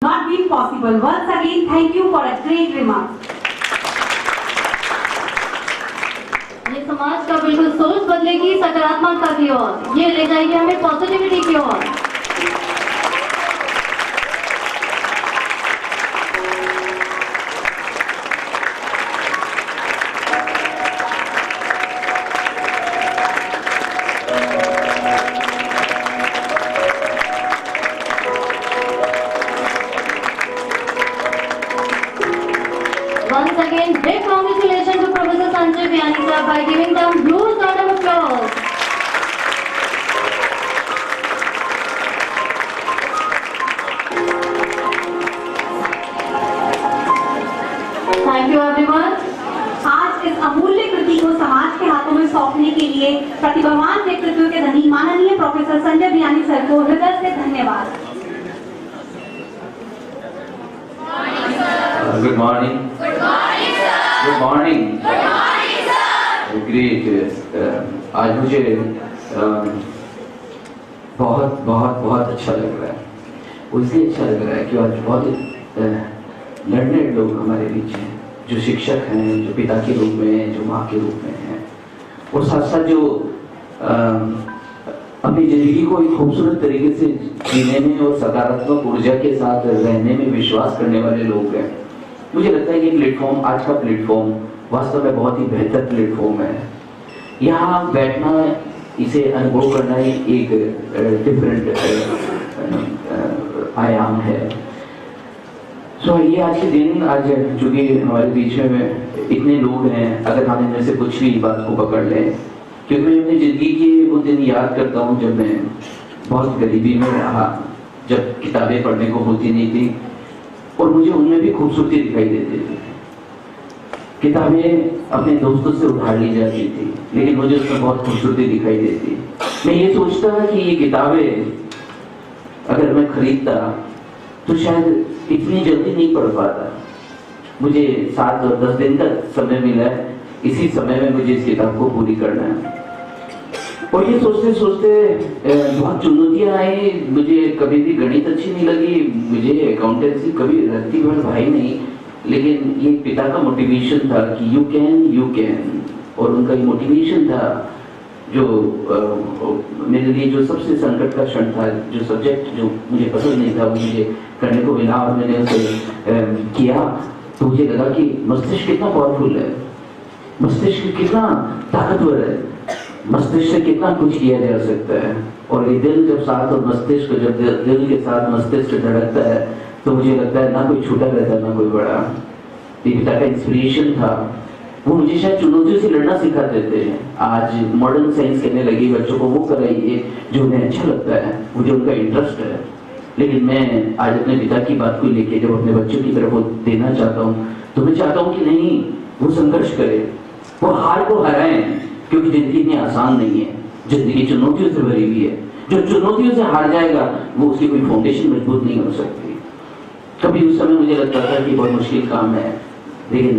not been possible. Once again, thank you for a great remark. ये समाज का बिल्कुल सोच बदलेगी सकारात्मकता की ओर, ये ले जाएगी हमें पॉजिटिविटी की ओर। Once again, big congratulations to Professor Sanjay Biyani sir by giving them huge round of applause. Thank you everyone. आज इस अमूल्य कृति को समाज के हाथों में सौंपने के लिए प्रतिभावान व्यक्तित्व के धनी माननीय प्रोफेसर संजय बियानी सर को हृदय से धन्यवाद। Good morning. Good morning, sir. Good morning. Good morning, sir. Great. आज मुझे बहुत बहुत बहुत अच्छा लग रहा है। वो इसलिए अच्छा लग रहा है कि आज बहुत लर्नेड लोग हमारे बीच हैं, जो शिक्षक हैं, जो पिता के रूप में हैं, जो माँ के रूप में हैं, और साथ साथ जो अपनी जिंदगी को एक खूबसूरत तरीके से जीने में और सकारात्मक ऊर्जा के साथ रहने में विश्वास करने वाले लोग हैं। मुझे लगता है कि प्लेटफॉर्म, आज का प्लेटफॉर्म वास्तव में बहुत ही बेहतर प्लेटफॉर्म है। यहाँ बैठना, इसे अनुभव करना ही एक डिफरेंट आयाम है। सो ये आज के दिन, आज चूंकि हमारे बीच में इतने लोग हैं, अगर हम इनमें से कुछ भी बात को पकड़ लें, क्योंकि मैं अपनी जिंदगी के वो दिन याद करता हूँ जब मैं बहुत गरीबी में रहा, जब किताबें पढ़ने को होती नहीं थी और मुझे उनमें भी खूबसूरती दिखाई देती थी। किताबें अपने दोस्तों से उधार ली जाती थी, लेकिन मुझे उसमें बहुत खूबसूरती दिखाई देती। मैं ये सोचता कि ये किताबें अगर मैं खरीदता तो शायद इतनी जल्दी नहीं पढ़ पाता। मुझे 7 और 10 दिन का समय मिला है, इसी समय में मुझे इस किताब को पूरी करना है। और ये सोचते सोचते बहुत चुनौतियां आई। मुझे कभी भी गणित अच्छी नहीं लगी, मुझे अकाउंटेंसी कभी रखती भाई नहीं, लेकिन ये पिता का मोटिवेशन था कि यू कैन, और उनका ये मोटिवेशन था जो मेरे लिए जो सबसे संकट का क्षण था, जो सब्जेक्ट जो मुझे पसंद नहीं था वो मुझे करने को मिला और मैंने उसे किया, तो मुझे लगा कि मस्तिष्क कितना पावरफुल है, मस्तिष्क कितना ताकतवर है, मस्तिष्क से कितना कुछ किया जा सकता है। और ये दिल जब साथ और मस्तिष्क जब दिल के साथ मस्तिष्क धड़कता है तो मुझे लगता है ना कोई छोटा रहता ना कोई बड़ा। पिता का इंस्पिरेशन था, वो मुझे शायद चुनौतियों से लड़ना सिखा देते हैं। आज मॉडर्न साइंस कहने लगी बच्चों को वो कराइए जो उन्हें अच्छा लगता है, मुझे उनका इंटरेस्ट है। लेकिन मैं आज अपने पिता की बात को लेके जब अपने बच्चों की तरफ वो देना चाहता हूँ तो मैं चाहता हूँ कि नहीं, वो संघर्ष करे, वो हार को हराएं, क्योंकि जिंदगी इतनी आसान नहीं है, जिंदगी चुनौतियों से भरी हुई है। जो चुनौतियों से हार जाएगा वो उसकी कोई फाउंडेशन मजबूत नहीं हो सकती। कभी उस समय मुझे लगता था कि बहुत मुश्किल काम है, लेकिन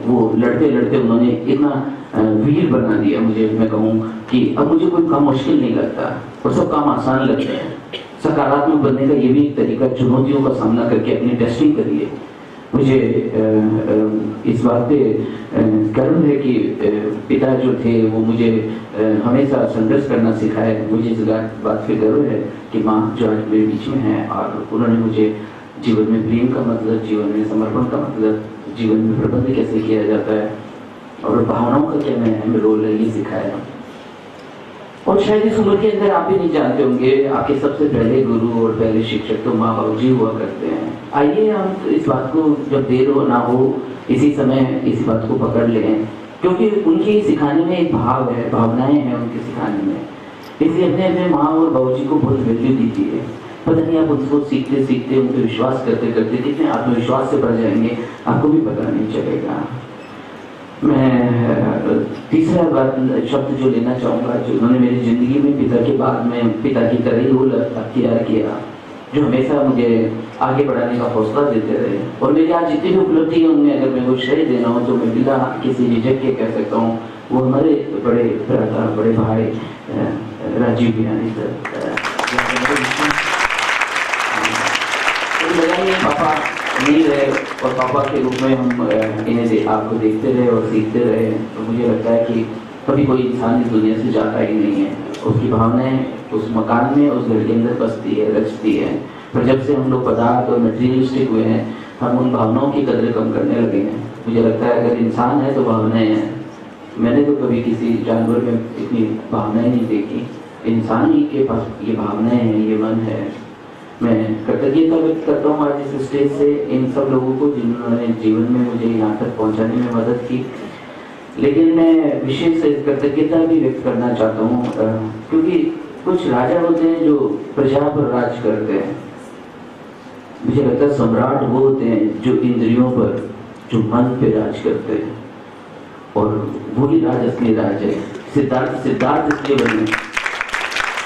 वो लड़ते लड़ते उन्होंने इतना वीर बना दिया मुझे। मैं कहूँ कि अब मुझे कोई काम मुश्किल नहीं लगता और सब काम आसान लगते हैं। सकारात्मक बनने का ये भी एक तरीका, चुनौतियों का सामना करके अपनी टेस्टिंग करिए। मुझे इस बात पे गर्व है कि पिता जो थे वो मुझे हमेशा संघर्ष करना सिखाए। मुझे इस बात पे गर्व है कि माँ जो आज मेरे बीच में है और उन्होंने मुझे जीवन में प्रेम का मतलब, जीवन में समर्पण का मतलब, जीवन में प्रबंध कैसे किया जाता है और भावनाओं का क्या अहम रोल है, ये सिखाया। और शायद इस उम्र के अंदर आप भी नहीं जानते होंगे, आपके सबसे पहले गुरु और पहले शिक्षक तो माँ बाबू जी हुआ करते हैं। आइए हम इस बात को जब देर हो ना हो इसी समय इस बात को पकड़ लें, क्योंकि उनकी सिखाने में एक भाव है, भावनाएं हैं उनके सिखाने में। इसलिए अपने अपने माँ और बाबू जी को बहुत वैल्यू दीजिए। पता नहीं आप उनको सीखते सीखते, उनके विश्वास करते करते कितने आत्मविश्वास से भर जाएंगे, आपको भी पता नहीं चलेगा। मैं तीसरा बात शब्द जो लेना चाहूँगा, जो उन्होंने मेरी जिंदगी में पिता के बाद में पिता की तरह ही रोल अख्तियार किया, जो हमेशा मुझे आगे बढ़ाने का हौसला देते रहे। और मेरी आज जितनी भी उपलब्धि है उनमें अगर मैं वो श्रेय देना हो तो मैं बिना किसी झिझक के कह सकता हूँ, वो हमारे बड़े भ्राता, बड़े भाई राजीव बियानी सर। पापा नहीं रहे और पापा के रूप में हम इन्हें आपको देखते रहे और सीखते रहे, तो मुझे लगता है कि कभी कोई इंसान इस दुनिया से जाता ही नहीं है। उसकी भावनाएं उस मकान में, उस घर के अंदर बसती है, रचती है। पर जब से हम लोग पदार्थ और मटेरियलिस्टिक हुए हैं, हम उन भावनाओं की कदर कम करने लगे हैं। मुझे लगता है अगर इंसान है तो भावनाएं हैं। मैंने तो कभी किसी जानवर में इतनी भावनाएं नहीं देखी। इंसान ही के पास ये भावनाएं हैं, ये मन है। मैं कृतज्ञता व्यक्त करता हूँ आज इस स्टेज से इन सब लोगों को जिन्होंने जीवन में मुझे यहाँ तक पहुँचाने में मदद की। लेकिन मैं विशेष कृतज्ञता भी व्यक्त करना चाहता हूँ क्योंकि कुछ राजा होते हैं जो प्रजा पर राज करते हैं। मुझे लगता है सम्राट वो होते हैं जो इंद्रियों पर, जो मन पे राज करते हैं, और वही राज असली राज है। सिद्धार्थ इसलिए बने,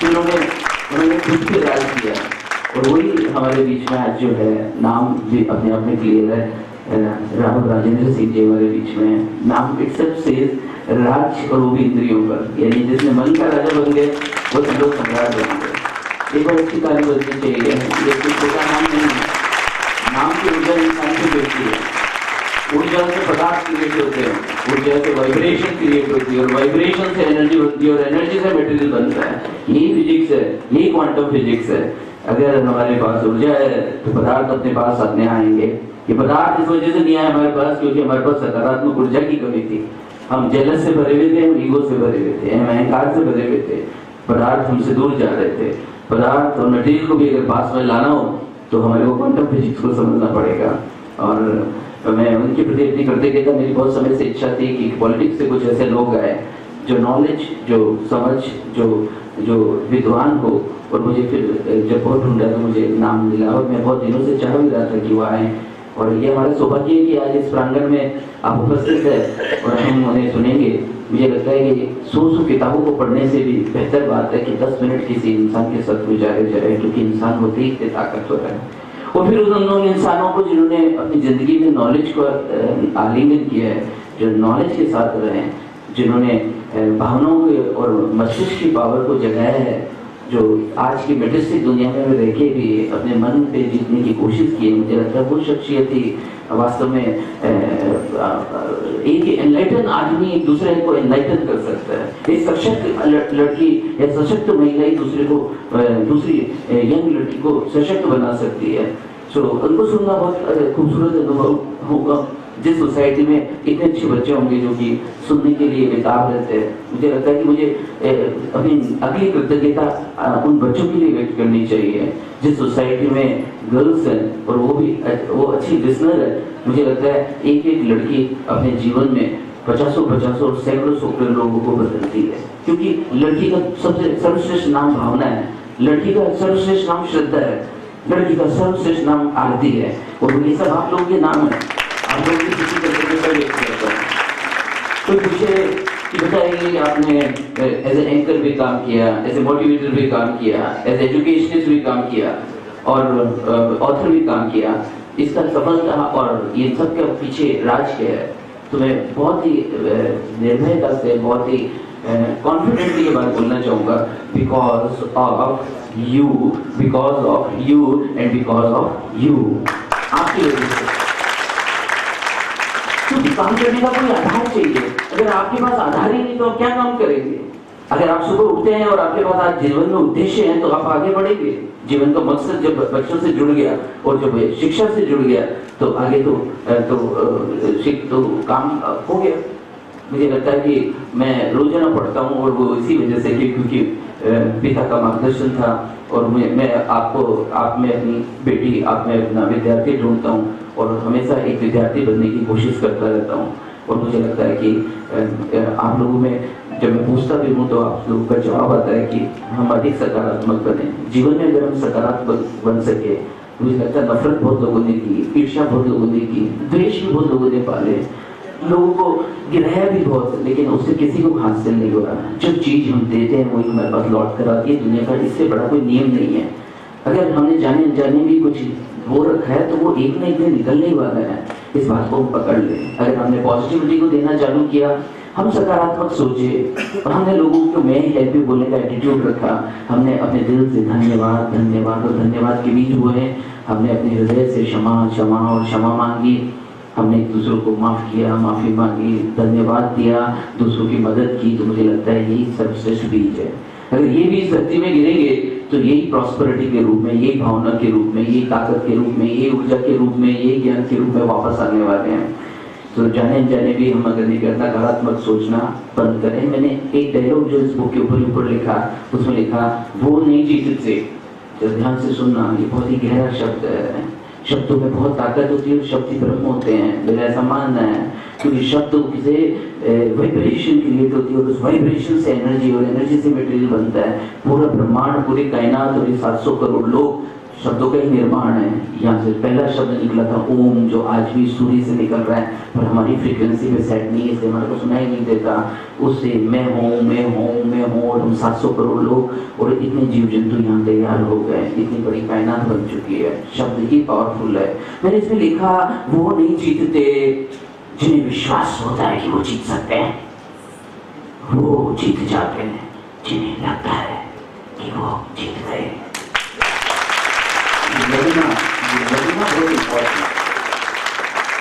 उन्होंने खुद पे राज किया, और वही हमारे बीच में आज जो है, नाम भी अपने आप में क्लियर है। राव राजेंद्र सिंह जी हमारे बीच में है। नाम इटसेल्फ सेज राज, और वो भी इंद्रियों पर, यानी जिसने मन का राजा बन गए वो सब लोग सम्राट बन गए। एक बार अच्छी तारीफ बननी चाहिए। ये कोई छोटा नाम नहीं है। नाम की ऊर्जा इंसान की बेचती है। ऊर्जा से पदार्थ क्रिएट होते हैं, ऊर्जा से वाइब्रेशन क्रिएट होती है, और वाइब्रेशन से एनर्जी बनती है, और एनर्जी से मटेरियल बनता है। यही फिजिक्स है, यही क्वांटम फिजिक्स है। अगर हमारे पास ऊर्जा है तो पदार्थ अपने पास अपने आएंगे। ये पदार्थ इस वजह से नहीं आए हमारे पास क्योंकि हमारे पास सकारात्मक ऊर्जा की कमी थी। हम जेलस से भरे हुए थे, हम ईगो से भरे हुए थे, हम अहंकार से भरे हुए थे। पदार्थ हमसे दूर जा रहे थे। पदार्थ और मटेरियल को भी अगर पास में लाना हो तो हमारे को क्वांटम फिजिक्स को समझना पड़ेगा। और मैं उनके प्रति अपनी कृतज्ञता, मेरी बहुत समय से इच्छा थी कि पॉलिटिक्स से कुछ ऐसे लोग आए जो नॉलेज, जो समझ, जो विद्वान हो। और मुझे फिर जब बहुत ढूंढा तो मुझे नाम मिला, और मैं बहुत दिनों से चाह भी रहा था कि वो आए। और ये हमारा सौभाग्य है कि आज इस प्रांगण में आप उपस्थित है और हम उन्हें सुनेंगे। मुझे लगता है कि 100 किताबों को पढ़ने से भी बेहतर बात है कि 10 मिनट किसी इंसान के साथ गुजारे जाए, क्योंकि इंसान होते ही इतने ताकतवर है। और फिर उन इंसानों को जिन्होंने अपनी जिंदगी में नॉलेज को आलिंगन किया है, जो नॉलेज के साथ रहे, जिन्होंने भावनाओं के और मस्तिष्क की पावर को जगाया है, जो आज की मेटेरियलिस्टिक दुनिया में रह के भी अपने मन पे जीतने की कोशिश की है। मुझे लगता है वो शख्सियत ही वास्तव में एक एनलाइटन आदमी एक दूसरे को एनलाइटन कर सकता है। एक सशक्त लड़की या सशक्त महिला ही दूसरी यंग लड़की को सशक्त बना सकती है। सो उनको सुनना बहुत खूबसूरत अनुभव होगा। जिस सोसाइटी में इतने अच्छे बच्चे होंगे जो कि सुनने के लिए बेताब रहते हैं, मुझे लगता है कि मुझे अपनी अगली कृतज्ञता उन बच्चों के लिए व्यक्त करनी चाहिए जिस सोसाइटी में गर्ल्स हैं और वो अच्छी लिसनर है। मुझे लगता है एक लड़की अपने जीवन में 50 और सैकड़ों लोगों को बदलती है, क्योंकि लड़की का सबसे सर्वश्रेष्ठ नाम भावना है, लड़की का सर्वश्रेष्ठ नाम श्रद्धा है, लड़की का सर्वश्रेष्ठ नाम आरती है। और ये सब आप लोगों के नाम है। आप लोग भी किसी तरीके का व्यक्त करता है। तो पूछे कि बताइए, आपने एज ए एंकर भी काम किया, एज ए मोटिवेटर भी काम किया, एज एजुकेशनिस्ट भी काम किया, और ऑथर भी काम किया। इसका सफलता और ये सब के पीछे राज क्या है? तो मैं बहुत ही निर्भयता से, बहुत ही कॉन्फिडेंटली ये बात बोलना चाहूँगा, because of you and because of you, आपकी वजह से। क्योंकि काम करने का कोई आधार चाहिए। अगर आपके पास आधार ही नहीं तो आप क्या काम करेंगे? अगर आप सुबह उठते हैं और आपके पास आज जीवन में उद्देश्य है तो आप आगे बढ़ेंगे। जीवन का मकसद जब बच्चों से जुड़ गया और जब शिक्षा से जुड़ गया तो आगे तो काम हो गया। मुझे लगता है कि मैं रोजाना पढ़ता हूँ, और वो इसी वजह से क्योंकि पिता का मार्गदर्शन था। और मैं आप में अपनी बेटी, आप में अपना विद्यार्थी ढूंढता हूँ, और हमेशा एक विद्यार्थी बनने की कोशिश करता रहता हूँ। और मुझे लगता है कि आप लोगों में जब मैं पूछता भी हूँ तो आप लोगों का जवाब आता है कि हम अधिक सकारात्मक बने। जीवन में अगर हम सकारात्मक बन सके, मुझे लगता है नफरत बहुत लोगों ने की, ईर्ष्या बहुत लोगों ने की, द्वेष भी बहुत लोगों ने पाले, लोगों को गिराया भी बहुत, लेकिन उससे किसी को हासिल नहीं हो रहा। जो चीज हम देते हैं वही हमारे पास लौट कर आती है। दुनिया का इससे बड़ा कोई नियम नहीं है। अगर हमने जाने अनजाने भी कुछ वो रखा है तो वो एक ना एक दिन निकलने ही वाला है। इस बात को पकड़ ले। अगर हमने पॉजिटिविटी को देना चालू किया, हम सकारात्मक सोचे, और हमने लोगों को मैं हेल्प बोलने का एटीट्यूड रखा, हमने अपने दिल से धन्यवाद धन्यवाद और धन्यवाद के बीच हुए हैं, हमने अपने हृदय से क्षमा क्षमा और क्षमा मांगी, हमने एक दूसरों को माफ़ किया, माफ़ी मांगी, धन्यवाद दिया, दूसरों की मदद की, तो मुझे लगता है यही सर्वश्रेष्ठ बीज है। अगर ये बीज धरती में गिरेंगे तो यही प्रॉस्पेरिटी के रूप में, यही भावना के रूप में, यही ताकत के रूप में, यही ऊर्जा के रूप में, यही ज्ञान के रूप में वापस आने वाले हैं। तो जाने जाने भी हम अगर नहीं करता, नकारात्मक सोचना बंद करें। मैंने एक डायलॉग जो इस बुक के ऊपर लिखा, उसमें लिखा, वो नहीं जीतते। तो ध्यान से सुनना, ये बहुत ही गहरा शब्द है। शब्दों में बहुत ताकत होती है, शब्द ही ब्रह्म होते हैं, मेरा ऐसा मानना है। क्योंकि शब्द किसी वाइब्रेशन क्रिएट होती है और उस वाइब्रेशन से एनर्जी, और एनर्जी से मटेरियल बनता है। पूरा ब्रह्मांड, पूरी कायनात और 700 करोड़ लोग शब्दों का ही निर्माण है। यहाँ से पहला शब्द निकला था ओम, जो आज भी सूर्य से निकल रहा है, पर हमारी फ्रीक्वेंसी पे सेट नहीं है, इसलिए हमारे को सुनाई नहीं देता। उससे मैं हूँ, मैं हूँ, मैं हूँ, और हम 700 करोड़ लोग और इतने जीव जंतु यहाँ तैयार हो गए, इतनी बड़ी कायनात बन चुकी है। शब्द ही पावरफुल है। मैंने इसमें लिखा, वो नहीं जीतते जिन्हें विश्वास होता है कि वो जीत सकते हैं, वो जीत जाते हैं जिन्हें लगता है कि वो जीत गए। लगना बहुत इम्पोर्टेंट।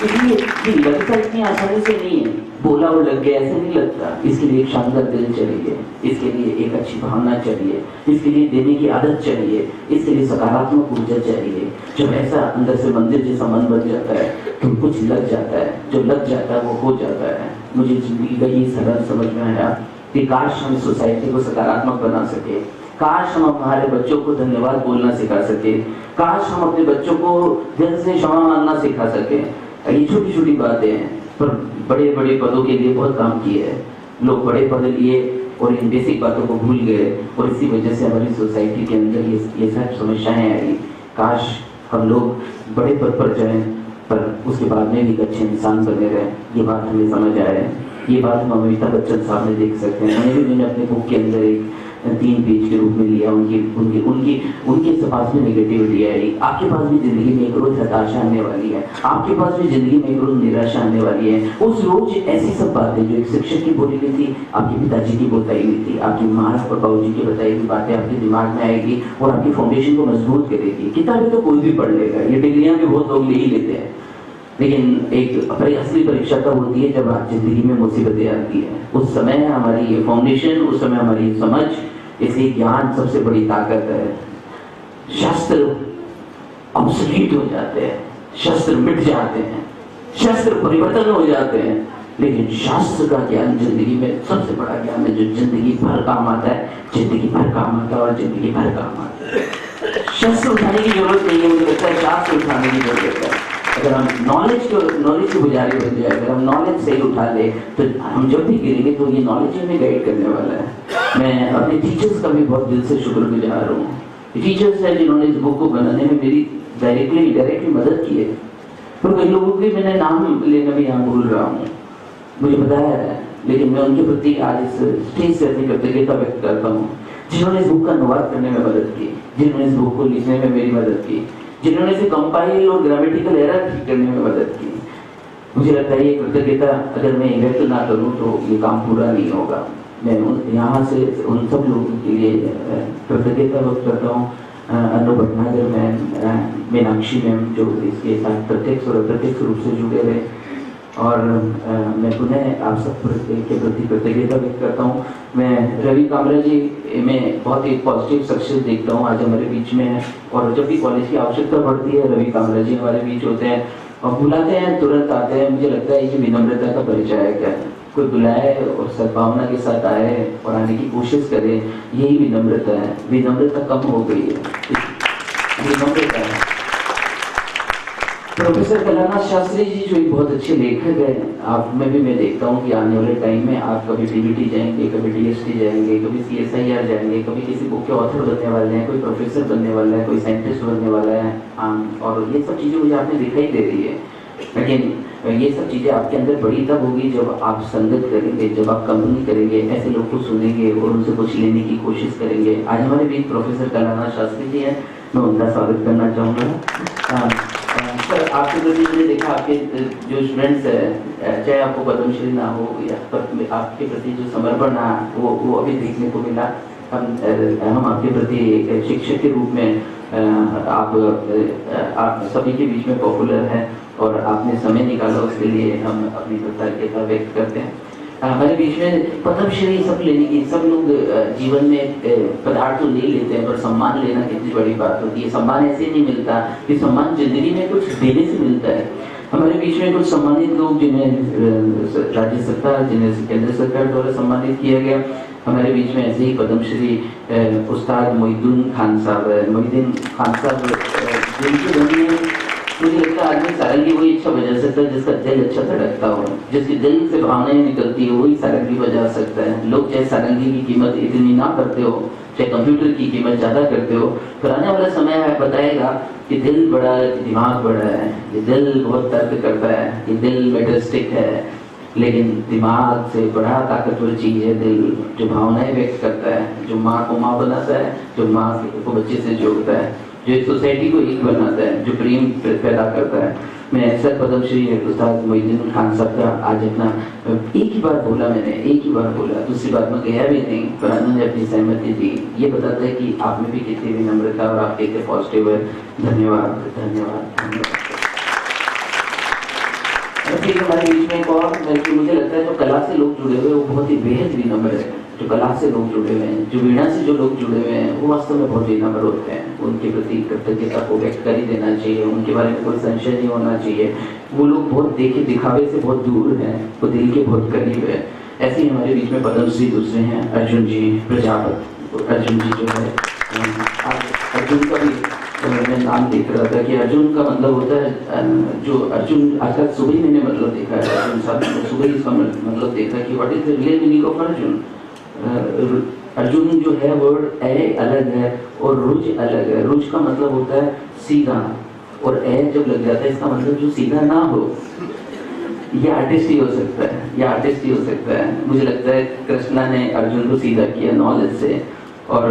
इसलिए ये लगता इतनी आसानी से नहीं है, बोला वो लग गया, ऐसे नहीं लगता। इसके लिए एक शानदार दिल चाहिए, इसके लिए एक अच्छी भावना चाहिए, इसके लिए देने की आदत चाहिए, इसके लिए सकारात्मक ऊर्जा चाहिए। जब ऐसा अंदर से मंदिर जैसा मन बन जाता है तो कुछ लग जाता है, जो लग जाता है वो हो जाता है। मुझे जिंदगी का ये सरल समझ में आया कि काश हम सोसाइटी को सकारात्मक बना सके, काश हम हमारे बच्चों को धन्यवाद बोलना सिखा सके, काश हम अपने बच्चों को दिल से क्षमा मांगना सिखा सके। ये छोटी छोटी बातें हैं, पर बड़े बड़े पदों के लिए बहुत काम किए है। लोग बड़े पद लिए और इन बेसिक बातों को भूल गए, और इसी वजह से हमारी सोसाइटी के अंदर ये सब समस्याएं आई। काश हम लोग बड़े पद पर जाएं, पर उसके बाद में भी एक अच्छे इंसान बने रहें। ये बात हमें समझ आए, ये बात हम अमिताभ बच्चन साहब ने देख सकते हैं। मैंने अपने बुक के अंदर एक 3 पेज के रूप में लिया, उनके पास में नेगेटिविटी आई। आपके पास भी जिंदगी में एक रोज हताशा आने वाली है, आपके पास भी जिंदगी में एक रोज निराशा आने वाली है। उस रोज ऐसी सब बातें जो एक शिक्षक की बोली हुई थी, आपके पिताजी की बताई हुई थी, आपकी माँ और बाबूजी की बताई हुई बातें आपके दिमाग में आएगी और आपकी फाउंडेशन को मजबूत करेगी। किताबें तो कोई भी पढ़ लेगा, ये डिग्रियां भी बहुत लोग ले ही लेते हैं, लेकिन एक असली परीक्षा तब होती है जब आप जिंदगी में मुसीबतें आती है। उस समय हमारी ये फाउंडेशन, उस समय हमारी समझ, इसलिए ज्ञान सबसे बड़ी ताकत है। शास्त्र ऑब्सोलीट हो जाते हैं, शस्त्र मिट जाते हैं, शस्त्र परिवर्तन हो जाते हैं, लेकिन शास्त्र का ज्ञान जिंदगी में सबसे बड़ा ज्ञान है, जो जिंदगी भर काम आता है, जिंदगी भर काम आता है और जिंदगी भर काम आता है। शस्त्र उठाने की जरूरत नहीं है, मुझे लगता है शास्त्र उठाने की जरूरत है। अगर हम नॉलेज के पुजारी बन जाए, अगर हम नॉलेज सही उठा ले, तो हम जब भी गिरेंगे तो ये नॉलेज हमें गाइड करने वाला है। मैं अपने टीचर्स का भी बहुत दिल से शुक्रगुजार हूँ। टीचर्स हैं जिन्होंने इस बुक को बनाने में मेरी डायरेक्टली इनडायरेक्टली मदद की है, पर कई लोगों के मैंने नाम लेना भी यहाँ भूल रहा हूँ, मुझे पता है, लेकिन मैं उनके प्रति आज इस स्टेज से अपनी कृतज्ञता व्यक्त करता हूँ, जिन्होंने इस बुक का अनुवाद करने में मदद की, जिन्होंने इस बुक को लिखने में मेरी मदद की, जिन्होंने इसे कंपाइल और ग्रामेटिकल एरर ठीक करने में मदद की। मुझे लगता है ये कृतज्ञता अगर मैं व्यक्त ना करूँ तो ये काम पूरा नहीं होगा। मैं यहाँ से उन सब लोगों के लिए कृतज्ञता व्यक्त करता हूँ। अनु भटनागर मैम, मीनाक्षी मैम जो इसके साथ प्रत्यक्ष और अप्रत्यक्ष रूप से जुड़े रहे, और मैं पुनः आप सब के प्रति कृतज्ञता व्यक्त करता हूँ। मैं रवि कामरा जी में बहुत ही पॉजिटिव सक्सेस देखता हूँ, आज हमारे बीच में है, और जब भी कॉलेज की आवश्यकता पड़ती है रवि कामरा जी हमारे बीच होते हैं और बुलाते हैं, तुरंत आते हैं। मुझे लगता है ये विनम्रता का परिचय है। क्या कोई बुलाए और सद्भावना के साथ आए और आने की कोशिश करे, यही विनम्रता है। विनम्रता कम हो गई है, विनम्रता है। प्रोफेसर कलानाथ शास्त्री जी जो एक बहुत अच्छे लेखक हैं, आप में भी मैं देखता हूँ कि आने वाले टाइम में आप कभी डीबीटी जाएंगे, कभी डीएसटी जाएंगे, कभी CSIR जाएंगे, कभी किसी बुक के ऑथर बनने वाले हैं, कोई प्रोफेसर बनने वाला है, कोई साइंटिस्ट बनने वाला है, और ये सब चीज़ें मुझे आपने दिखाई दे रही है। लेकिन ये सब चीज़ें आपके अंदर बड़ी तब होगी जब आप संगत करेंगे, जब आप कंपनी करेंगे, ऐसे लोग को सुनेंगे और उनसे कुछ लेने की कोशिश करेंगे। आज हमारे बीच प्रोफेसर कलानाथ शास्त्री जी हैं, मैं उनका स्वागत करना चाहूँगा। सर, आपके प्रति मैंने देखा आपके जो स्टूडेंट्स हैं, चाहे आपको पद्मश्री ना हो या आपके प्रति जो समर्पण वो अभी देखने को मिला। हम आपके प्रति एक शिक्षक के रूप में आप सभी के बीच में पॉपुलर हैं और आपने समय निकाला, उसके लिए हम अपनी कृतज्ञता व्यक्त करते हैं। हमारे बीच में पद्मश्री सब लेने की, सब लोग जीवन में पदार्थ तो ले लेते हैं, पर सम्मान लेना कितनी बड़ी बात होती है। सम्मान ऐसे नहीं मिलता, कि सम्मान जिंदगी में कुछ देने से मिलता है। हमारे बीच में कुछ सम्मानित लोग जिन्हें राज्य सरकार, जिन्हें केंद्र सरकार द्वारा सम्मानित किया गया। हमारे बीच में ऐसे ही पद्मश्री उस्ताद मोहिउद्दीन खान साहब जिनके मन में मुझे लगता है आदमी सारंगी वही अच्छा बजा सकता है जिसका दिल अच्छा धड़कता हो, जिसके दिल से भावनाएं निकलती है, वही सारंगी बजा सकता है। लोग चाहे सारंगी की कीमत इतनी ना करते हो, चाहे कंप्यूटर की कीमत ज्यादा करते हो, पर आने वाला समय है बताएगा कि दिल बड़ा है, दिमाग बड़ा है। ये दिल बहुत तर्क करता है, ये दिल मेटलिस्टिक है, लेकिन दिमाग से बड़ा ताकतवर चीज है दिल, जो भावनाएं व्यक्त करता है, जो माँ को माँ बनाता है, जो माँ को बच्चे से जोड़ता है, जो एक सोसाइटी को एक बनाता है, जो प्रेम पैदा करता है। मैं सर पद्मश्री उस्ताद मोहिउद्दीन खान साहब का आज अपना एक ही बार बोला, मैंने एक ही बार बोला, दूसरी बार में गया भी नहीं, पर उन्होंने अपनी सहमति दी। ये बताता है कि आप में भी कितनी विनम्रता और आप कितने पॉजिटिव है। धन्यवाद धन्यवाद धन्यवाद। हमारे बीच में एक और, मुझे लगता है जो कला से लोग जुड़े हुए वो बहुत ही बेहद विनम्र है। जो कला से लोग जुड़े हुए हैं, जो वीणा से जो लोग जुड़े हुए हैं, वो वास्तव में बहुत विनम्र होते हैं। उनके प्रति कृतज्ञता को व्यक्त कर ही देना चाहिए, उनके बारे में कोई संशय नहीं होना चाहिए। वो लोग बहुत देखे दिखावे से बहुत दूर हैं, वो दिल के बहुत करीब है। ऐसे ही हमारे बीच में पद्मश्री दूसरे हैं, अर्जुन जी प्रजापत। अर्जुन जी जो है, अर्जुन का भी मैं नाम देख रहा था कि अर्जुन का मतलब होता है जो अर्जुन, आज तक सुबह ही मैंने मतलब देखा है, अर्जुन साहब ने सुबह ही इसका मतलब देखा कि what is the real meaning of Arjun. Arjun जो है वर्ड ए अलग है और रुज अलग है। रुज का मतलब होता है सीधा, और ए जब लग जाता है इसका मतलब जो सीधा ना हो। ये आर्टिस्ट ही हो सकता है, ये आर्टिस्ट ही हो सकता है। मुझे लगता है कृष्णा ने अर्जुन को सीधा किया नॉलेज से, और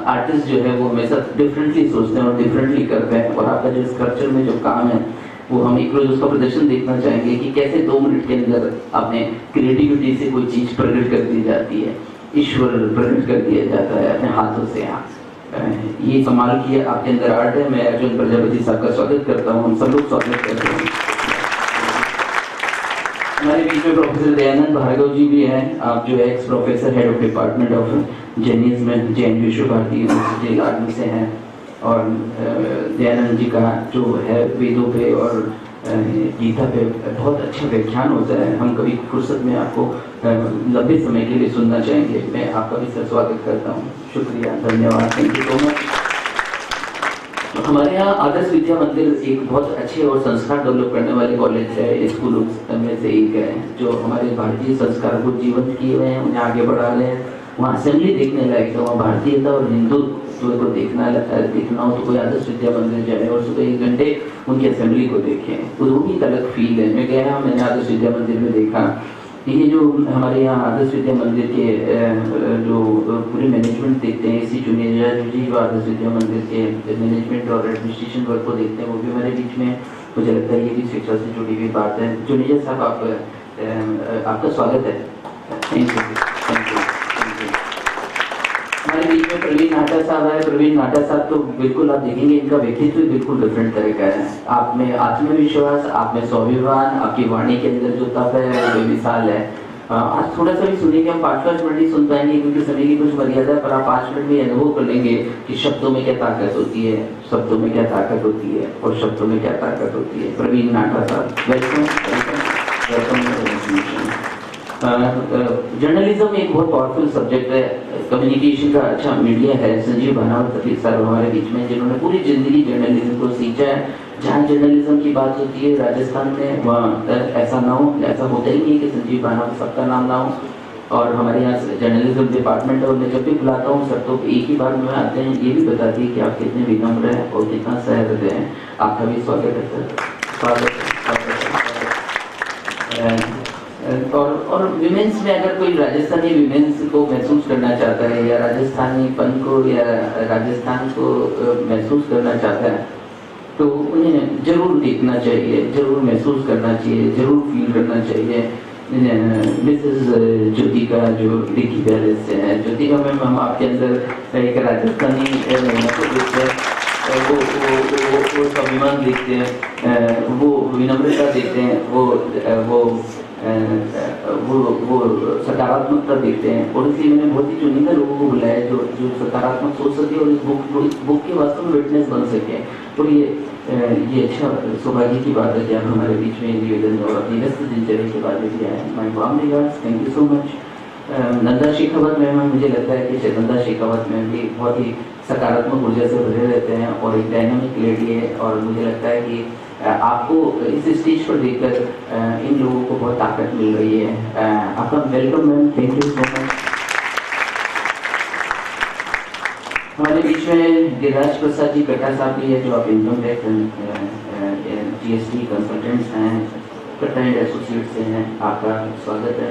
आर्टिस्ट जो है वो हमेशा डिफरेंटली सोचते हैं और डिफरेंटली करते हैं। और आपका जो स्कल्पचर में जो काम है वो हम एक रोज उसका प्रदर्शन देखना चाहेंगे कि कैसे 2 मिनट के अंदर आपने क्रिएटिविटी से कोई चीज प्रकट कर दी जाती है, ईश्वर प्रकट कर दिया जाता है अपने हाथों से। ये कमाल की आपके अंदर आर्ट है। मैं अर्जुन प्रजापति साहब का स्वागत करता हूँ, हम सब लोग स्वागत करते हैं। हमारे बीच में प्रोफेसर दयानंद भार्गव जी भी हैं। आप जो x professor head of department of journalism में जैन विश्व भारती यूनिवर्सिटी लाडली से हैं। और दयानंद जी का जो है वेदों पे और गीता पे बहुत अच्छा व्याख्यान होता है। हम कभी फुर्सत में आपको लंबे समय के लिए सुनना चाहेंगे। मैं आपका भी सर स्वागत करता हूँ। शुक्रिया, धन्यवाद, थैंक यू सो मच। हमारे यहाँ आदर्श विद्या मंदिर एक बहुत अच्छे और संस्कार डेवलप करने वाले कॉलेज है, स्कूल में से एक है, जो हमारे भारतीय संस्कार को जीवंत किए हुए हैं, उन्हें आगे बढ़ा रहे हैं। वहाँ असेंबली देखने लायक है, वहाँ भारतीयता और हिंदुत्व को देखना हो तो कोई आदर्श विद्या मंदिर जाए और सुबह 1 घंटे उनकी असेंबली को देखें, तो वो भी एक अलग फील है। मैं गया, मैंने आदर्श विद्या मंदिर में देखा। ये जो हमारे यहाँ आदर्श विद्या मंदिर के जो पूरे मैनेजमेंट देखते हैं, इसी जुनिया जी जो आदर्श विद्या मंदिर के मैनेजमेंट और एडमिनिस्ट्रेशन वर्क को देखते हैं, वो भी हमारे बीच में। मुझे लगता है ये भी शिक्षा से जुड़ी हुई बात है। जुनिया साहब, आपका स्वागत है। Thank you, thank you. हमारे बीच में प्रवीण नाटा साहब है। प्रवीण नाटा साहब तो बिल्कुल आप देखेंगे इनका व्यक्तित्व बिल्कुल डिफरेंट तरह का है। आप में आत्मविश्वास, आप में स्वाभिमान, आपकी वाणी के अंदर जो तप है वो बेमिसाल है। आज थोड़ा सा भी सुनेंगे, हम 5-5 मिनट ही सुन पाएंगे क्योंकि समय की कुछ मर्यादा है, पर आप 5 मिनट में अनुभव कर लेंगे कि शब्दों में क्या ताकत होती है, शब्दों में क्या ताकत होती है और शब्दों में क्या ताकत होती है। प्रवीण नाटा साहब, वेलकम वेलकम वेलकम। जर्नलिज्म एक बहुत पावरफुल सब्जेक्ट है, कम्युनिकेशन का अच्छा मीडिया है। संजीव भानावत साहब हमारे बीच में, जिन्होंने पूरी जिंदगी जर्नलिज्म को सींचा है। जहाँ जर्नलिज्म की बात होती है राजस्थान में, वहाँ ऐसा ना हो, ऐसा होता ही नहीं कि संजीव भानावत सबका नाम ना हो। और हमारे यहाँ जर्नलिज्म डिपार्टमेंट है, और मैं जब भी बुलाता हूँ सर तो एक ही बार में आते हैं, ये भी बता दिए कि आप कितने विनम्र हैं और कितना सहृदय हैं। आपका भी स्वागत है सर, स्वागत है। और विमेंस में अगर कोई राजस्थानी विमेंस को महसूस करना चाहता है या राजस्थानीपन को या राजस्थान को महसूस करना चाहता है, तो उन्हें जरूर देखना चाहिए, जरूर महसूस करना चाहिए, जरूर फील करना चाहिए। मिसेस ज्योतिका जो डिकी पैलेस से है, ज्योतिका मैम, हम आपके अंदर एक राजस्थानी महिला को देखते हैं। वो स्वाभिमान देखते हैं, वो विनम्रता देखते हैं, वो सकारात्मकता देखते हैं। और इसलिए मैंने बहुत ही चुनिंदा लोगों को बुलाया जो सकारात्मक सोच सके और इस बुक के वास्तव में विटनेस बन सके। और ये अच्छा सौभाग्य की बात है कि आप हमारे बीच में निवेदन और अपनी व्यस्त दिनचर्या के बाद भी आए। My warm regards, thank you so much. Nanda Shekhawat में मुझे लगता है कि नंदा शेखावत में भी बहुत ही सकारात्मक ऊर्जा से भरे रहते हैं और एक डायनामिक लेडी है। और मुझे लगता है कि आपको इस स्टेज पर देखकर इन लोगों को बहुत ताकत मिल रही है। आपका welcome ma'am, thank you so much. हमारे बीच में गिरिराज प्रसाद जी कट्टा साहब भी है, जो आप इनकम टैक्स GST कंसल्टेंट्स हैं, कट्टा एंड एसोसिएट से हैं। आपका स्वागत है।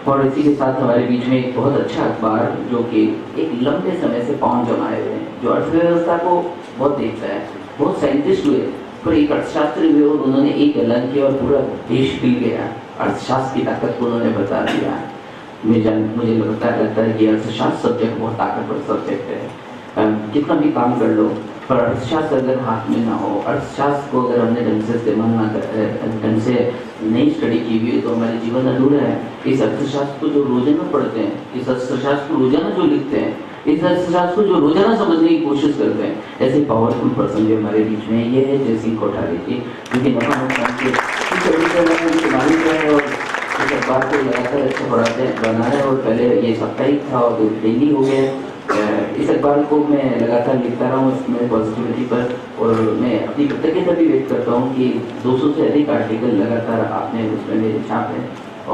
और इसी के साथ हमारे बीच में एक बहुत अच्छा अखबार जो कि एक लंबे समय से पाँव जमाए हुए हैं, जो अर्थव्यवस्था को बहुत देखता है। बहुत साइंटिस्ट हुए पर एक अर्थशास्त्री हुए और उन्होंने एक ऐलान किया और पूरा देश हिल गया। अर्थशास्त्र की ताकत को उन्होंने बता दिया। मुझे लगता है कि अर्थशास्त्र सब्जेक्ट बहुत ताकतवर सब्जेक्ट है। कितना भी काम कर लो पर अर्थशास्त्र अगर हाथ में ना हो, अर्थशास्त्र को अगर हमने ढंग से इस्तेमाल ना ढंग से नहीं स्टडी की हुई तो हमारे जीवन अधूरा है। इस अर्थशास्त्र को जो रोजाना पढ़ते हैं, इस अर्थशास्त्र को रोजाना जो लिखते हैं, इस अर्थशास्त्र को जो रोजाना समझने की कोशिश करते हैं, ऐसे पावरफुल पर्सन जो हमारे बीच में ये है जयसिंह कोठारी जी, जो कि नफा नुकसान के मालिक है और इस अखबार को लगातार अच्छा बढ़ाते हैं, बना रहे हैं। और पहले ये साप्ताहिक था और डेली हो गया। इस अखबार को मैं लगातार लिखता रहा हूँ इसमें पॉजिटिविटी पर। और मैं अपनी कृतज्ञता भी व्यक्त करता हूँ कि 200 से अधिक आर्टिकल लगातार आपने उसमें मेरे छाप है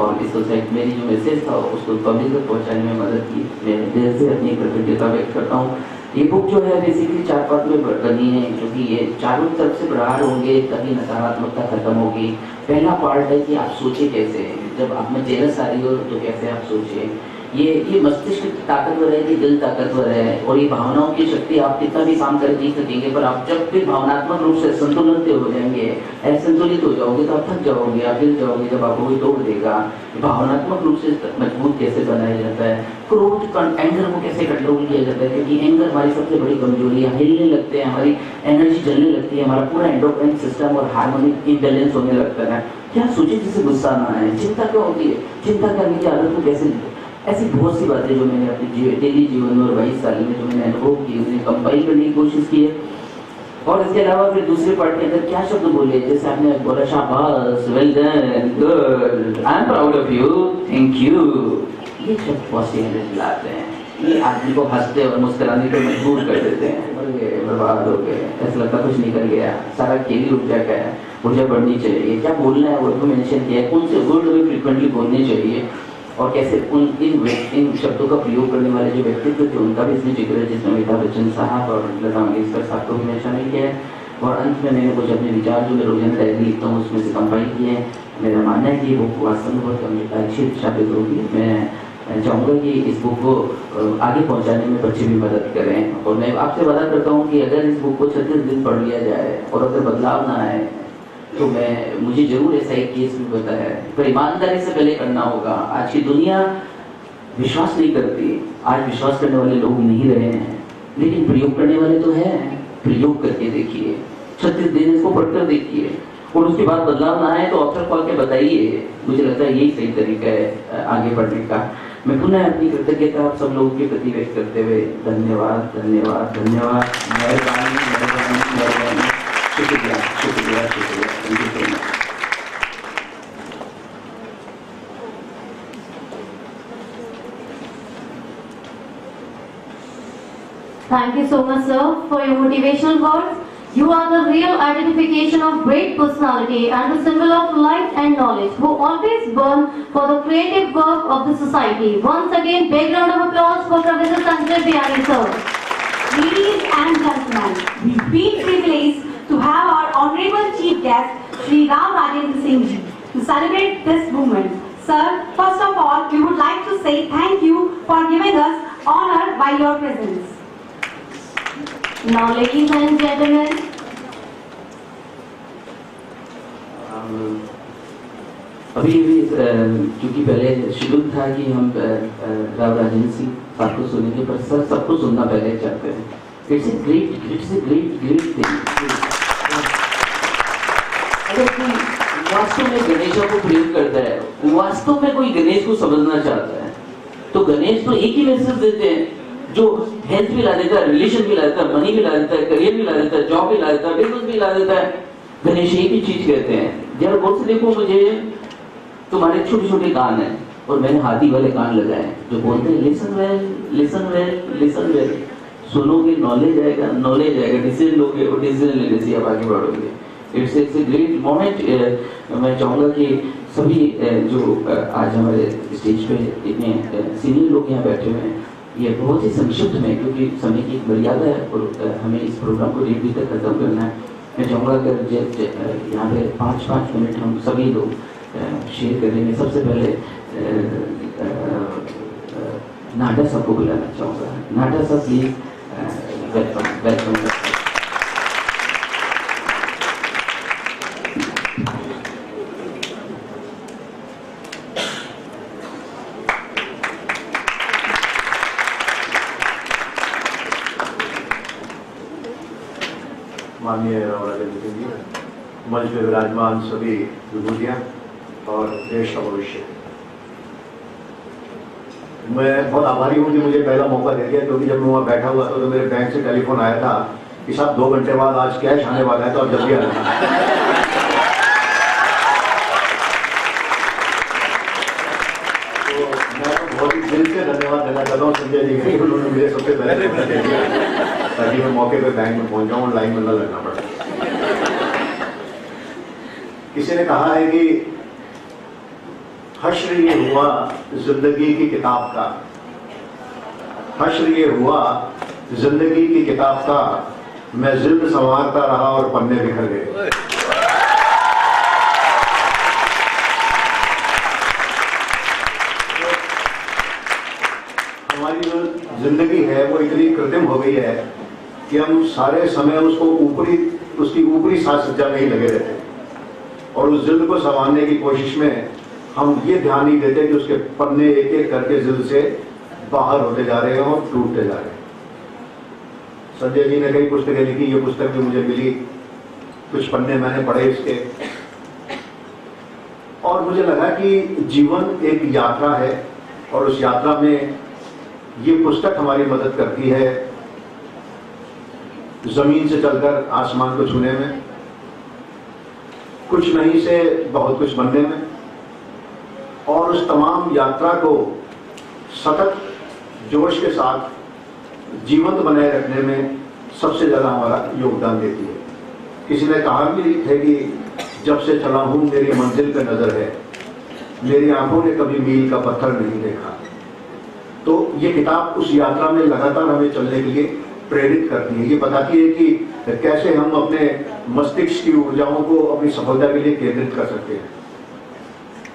और इस सोसाइटी मेरी जो मैसेज था उसको पब्लिक तक पहुँचाने में मदद की। मैं दिल से अपनी कृतज्ञता व्यक्त करता हूँ। ये बुक जो है बेसिकली 4 पार्ट में बनी है, क्योंकि ये चारों तरफ से प्रहार होंगे तभी नकारात्मकता खत्म होगी। पहला पार्ट है कि आप सोचे कैसे, जब आप में जेलस आ रही हो तो कैसे आप सोचे। ये मस्तिष्क ताकतवर है कि दिल ताकतवर है, और ये भावनाओं की शक्ति आप कितना भी काम कर नहीं सकेंगे, पर आप जब फिर भावनात्मक रूप से संतुलित हो जाएंगे, असंतुलित हो जाओगे तो आप थक जाओगे, आप गिर जाओगे जब आपको कोई तोड़ देगा। भावनात्मक रूप से मजबूत कैसे बनाया जाता है, क्रोध एंगर को कैसे कंट्रोल किया जाता है, क्योंकि एंगर हमारी सबसे बड़ी कमजोरी है। हिलने लगते हैं, हमारी एनर्जी जलने लगती है, हमारा पूरा एंडोक्राइन सिस्टम और हार्मोनिक इम्बैलेंस होने लगता है। क्या सोचे जिसे गुस्सा ना आए, चिंता क्यों होती है, चिंता करने की आदत को कैसे, ऐसी बहुत सी बातें जो मैंने अपने डेली जीवन में और 22 साल में जो मैंने अनुभव की उन्हें कंपाइल करने की कोशिश की है। और इसके अलावा फिर दूसरे पार्ट के अंदर क्या शब्द बोले, जैसे आपने बोला शाबाश, well done, good, I am proud of you, thank you, ये शब्द पॉजिटिव एनर्जी लाते हैं। ये आदमी को हंसते और मुस्कुराने पर मजबूर कर देते हैं। मर गए, बर्बाद हो गए, ऐसा लगता कुछ निकल गया, सारा खेल ऊर्जा का है, ऊर्जा बढ़नी चाहिए। क्या बोलना है वो भी मेंशन किया है, कौन से वर्ड हमें फ्रिक्वेंटली बोलने चाहिए और कैसे इन शब्दों का प्रयोग करने वाले जो व्यक्तित्व थे उनका भी इसमें जिक्र है, जिसमें अमिताभ बच्चन साहब और लता मंगेशकर साहब को भी मैंने शामिल किया है। और अंत में मैंने कुछ अपने विचार जो मैं रोजाना डायरी लिखता हूँ उसमें से कंपाइल किए हैं। मेरा मानना है कि बुक वास्तव में बहुत अच्छी साबित होगी। मैं चाहूँगा कि इस बुक को आगे पहुँचाने में बच्चे भी मदद करें। और मैं आपसे वादा करता हूँ कि अगर इस बुक को 36 दिन पढ़ लिया जाए और अगर बदलाव ना आए तो मुझे जरूर ऐसा एक केस भी बताया है, पर ईमानदारी से पहले करना होगा। आज की दुनिया विश्वास नहीं करती, आज विश्वास करने वाले लोग नहीं रहे हैं, लेकिन प्रयोग करने वाले तो हैं। प्रयोग करके देखिए, 36 दिन इसको पढ़कर देखिए और उसके बाद बदलाव ना आए तो ऑथर कॉल के बताइए। मुझे लगता है यही सही तरीका है आगे बढ़ने का। मैं पुनः अपनी कृतज्ञता आप सब लोगों के प्रति व्यक्त करते हुए धन्यवाद धन्यवाद धन्यवाद, मेहरबानी मेहरबानी मेहरबानी, शुक्रिया शुक्रिया शुक्रिया, thank you so much. Thank you so much, sir, for your motivational words. You are the real identification of great personality and the symbol of light and knowledge, who always burn for the creative work of the society. Once again, big round of applause for Professor Sanjay Bihari, sir. Ladies and gentlemen, we feel privileged to have our honorable chief guest, Shri Ram Rajendra Singh ji, to celebrate this moment. Sir, first of all, we would like to say thank you for giving us honor by your presence. Now, ladies and gentlemen, अभी क्योंकि पहले schedule था कि हम राव राजेंद्र सिंह साहब को सुनेंगे, पर सर सबको सुनना पहले चाहते हैं। It's a great thing. अगर कोई वास्तव में गणेशा को प्रेम करता है, वास्तव में कोई गणेश को समझना चाहता है, तो गणेश तो एक ही मैसेज देते हैं जो हेल्थ भी ला देता है, रिलेशन भी ला देता है, मनी भी ला देता है, करियर भी ला देता है, जॉब भी ला देता है, बिजनेस भी ला देता है। गणेश एक ही चीज कहते हैं, जरा गौर से देखो, मुझे तुम्हारे छोटे छोटे कान हैं और मैंने हाथी वाले कान लगाए जो बोलते हैं listen well listen well listen well. सुनोगे नॉलेज आएगा, नॉलेज आएगा, डिसीजन लोगे और डिसीजन लेने से आप आगे बढ़ोगे। It's a great moment. मैं चाहूँगा कि सभी जो आज हमारे स्टेज पे इतने सीनियर लोग यहाँ बैठे हुए हैं, ये बहुत ही संक्षिप्त में, क्योंकि समय की एक मर्यादा है और हमें इस प्रोग्राम को 1:30 तक खत्म करना है। मैं चाहूँगा अगर यहाँ पे 5-5 मिनट हम सभी लोग शेयर करेंगे। सबसे पहले नाडा साहब को बुलाना चाहूँगा। नाडा साहब प्लीज, वेलकम। माननीय राजेंद्र जी, मंच में विराजमान सभी विभूतियाँ और देश का भविष्य, मैं बहुत आभारी हूँ कि मुझे पहला मौका दे दिया, क्योंकि जब मैं वहाँ बैठा हुआ था तो मेरे बैंक से टेलीफोन आया था कि साहब 2 घंटे बाद आज कैश आने वाला है तो आप जल्दी आना। तो मैं बहुत ही दिल से धन्यवाद देना चाहता हूँ संजय जी को, उन्होंने मुझे सबसे पहले मौका दे दिया ताकि मैं मौके पे बैंक में पहुँच जाऊँ, लाइन में न लगना पड़े। किसी ने कहा है कि हश्र ये हुआ जिंदगी की किताब का, हश्र ये हुआ जिंदगी की किताब का, मैं जिल्द संवारता रहा और पन्ने बिखर गए। हमारी जो जिंदगी है वो इतनी कृत्रिम हो गई है कि हम सारे समय उसकी ऊपरी साज सज्जा में ही लगे रहते हैं और उस जिल्द को संवारने की कोशिश में हम ये ध्यान नहीं देते कि उसके पन्ने एक एक करके जिल्द से बाहर होते जा रहे हैं और टूटते जा रहे हैं। संजय जी ने कई पुस्तकें लिखी, ये पुस्तक भी मुझे मिली, कुछ पन्ने मैंने पढ़े इसके, और मुझे लगा कि जीवन एक यात्रा है और उस यात्रा में ये पुस्तक हमारी मदद करती है जमीन से चलकर आसमान को छूने में, कुछ नहीं से बहुत कुछ बनने में, और उस तमाम यात्रा को सतत जोश के साथ जीवंत बनाए रखने में सबसे ज़्यादा हमारा योगदान देती है। किसी ने कहा भी थे कि जब से चला हूँ मेरी मंजिल पे नज़र है, मेरी आंखों ने कभी मील का पत्थर नहीं देखा। तो ये किताब उस यात्रा में लगातार हमें चलने के लिए प्रेरित करती है। ये बताती है कि कैसे हम अपने मस्तिष्क की ऊर्जाओं को अपनी सफलता के लिए केंद्रित कर सकते हैं,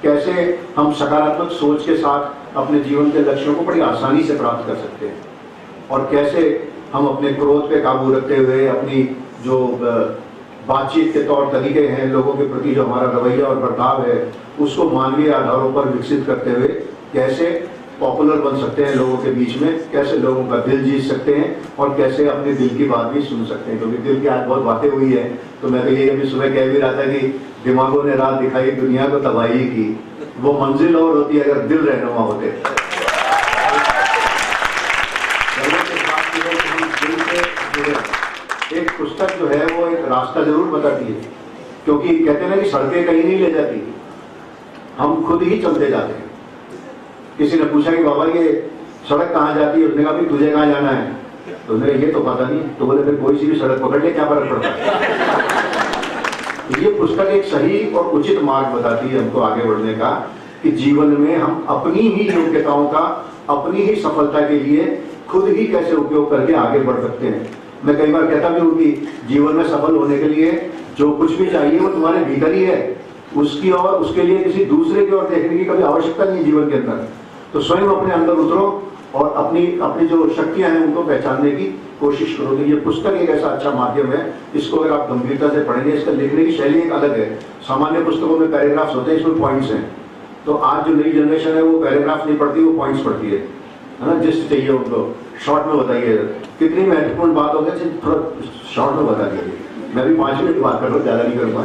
कैसे हम सकारात्मक सोच के साथ अपने जीवन के लक्ष्यों को बड़ी आसानी से प्राप्त कर सकते हैं, और कैसे हम अपने क्रोध पे काबू रखते हुए अपनी जो बातचीत के तौर तरीके हैं, लोगों के प्रति जो हमारा रवैया और बर्ताव है, उसको मानवीय आधारों पर विकसित करते हुए कैसे पॉपुलर बन सकते हैं लोगों के बीच में, कैसे लोगों का दिल जीत सकते हैं और कैसे अपने दिल की बात भी सुन सकते हैं। क्योंकि दिल की आज बहुत बातें हुई है, तो मैं तो ये अभी सुबह कह भी रहा था कि दिमागों ने रात दिखाई दुनिया को तबाही की, वो मंजिल और होती है अगर दिल रहनुमा होते। एक पुस्तक जो है वो एक रास्ता जरूर बताती है, क्योंकि कहते हैं कि सड़कें कहीं नहीं ले जाती, हम खुद ही चलते जाते हैं। किसी ने पूछा कि बाबा ये सड़क कहाँ जाती है, उसने कहा भी तुझे कहाँ जाना है, तो मेरे ये तो पता नहीं। तो बोले फिर कोई सी भी सड़क पकड़ ले, क्या फर्क पड़ता है। तो ये पुस्तक एक सही और उचित मार्ग बताती है हमको आगे बढ़ने का, कि जीवन में हम अपनी ही योग्यताओं का अपनी ही सफलता के लिए खुद ही कैसे उपयोग करके आगे बढ़ सकते हैं। मैं कई बार कहता भी हूँ कि जीवन में सफल होने के लिए जो कुछ भी चाहिए वो तुम्हारे भीतर ही है, उसकी और उसके लिए किसी दूसरे की ओर देखने की कभी आवश्यकता नहीं है जीवन के अंदर। तो स्वयं अपने अंदर उतरो और अपनी जो शक्तियां हैं उनको पहचानने की कोशिश करो। तो ये पुस्तक एक ऐसा अच्छा माध्यम है, इसको अगर आप गंभीरता से पढ़ेंगे, इसका लिखने की शैली एक अलग है। सामान्य पुस्तकों में पैराग्राफ्स होते हैं, इसमें पॉइंट्स हैं। तो आज जो नई जनरेशन है वो पैराग्राफ नहीं पढ़ती, वो पॉइंट्स पढ़ती है। है ना, जिस्ट चाहिए उनको, शॉर्ट में बताइए कितनी महत्वपूर्ण बात होगी, थोड़ा शॉर्ट में बता दीजिए। मैं भी 5 मिनट बात कर रहा हूँ, ज़्यादा नहीं करूँगा।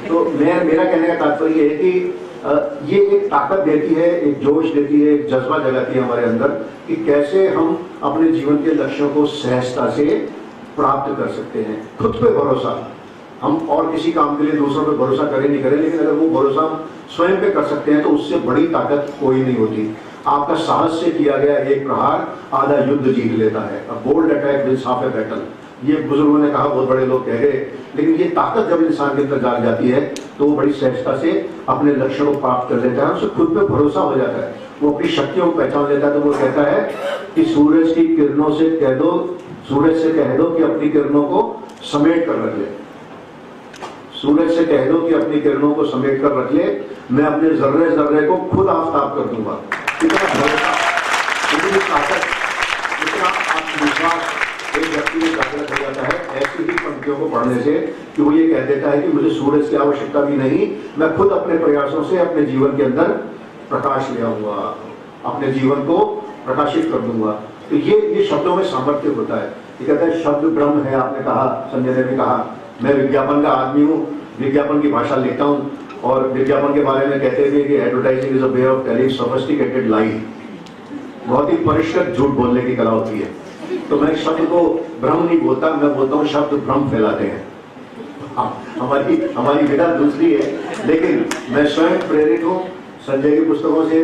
तो मेरा कहने का तात्पर्य ये है कि ये एक ताकत देती है, एक जोश देती है, एक जज्बा जगाती है हमारे अंदर कि कैसे हम अपने जीवन के लक्ष्यों को सहजता से प्राप्त कर सकते हैं। खुद पे भरोसा, हम और किसी काम के लिए दूसरों पे भरोसा करें नहीं करें, लेकिन अगर वो भरोसा हम स्वयं पे कर सकते हैं तो उससे बड़ी ताकत कोई नहीं होती। आपका साहस से किया गया एक प्रहार आधा युद्ध जीत लेता है। A bold attack wills half a battle, ये बुजुर्गों ने कहा, बहुत बड़े लोग कह गए। लेकिन ये ताकत जब इंसान के अंदर जाग जाती है तो वो बड़ी सहजता से अपने लक्ष्यों को प्राप्त कर लेता है, उसे खुद पे भरोसा हो जाता है, वो अपनी शक्तियों को पहचान लेता है। तो वो कहता है कि सूरज की किरणों से कह दो, सूरज से कह दो कि अपनी किरणों को समेट कर रख ले, सूरज से कह दो कि अपनी किरणों को समेट कर रख ले, मैं अपने जर्रे जर्रे को खुद आफताब कर दूंगा। इतना भरोसा, इतनी ताकत, इतना आत्मविश्वास एक व्यक्ति में जागृत हो जाता है ऐसी ही पंक्तियों को पढ़ने से कि वो ये कह देता है कि मुझे सूरज की आवश्यकता भी नहीं, मैं खुद अपने प्रयासों से अपने जीवन के अंदर प्रकाश ले आऊंगा, अपने जीवन को प्रकाशित कर दूंगा। तो ये शब्दों में सामर्थ्य होता है। ये कहता है शब्द ब्रह्म है, आपने कहा, संजय ने भी कहा, मैं विज्ञापन का आदमी हूँ, विज्ञापन की भाषा लिखता हूँ और विज्ञापन के बारे में कहते थे कि advertising is a way of telling sophisticated lie, बहुत ही परिष्कृत झूठ बोलने की कला होती है। तो मैं शब्द को भ्रम नहीं बोलता, मैं बोलता हूँ शब्द भ्रम फैलाते हैं। हमारी विधा दूसरी है, लेकिन मैं स्वयं प्रेरित हूँ संजय की पुस्तकों से,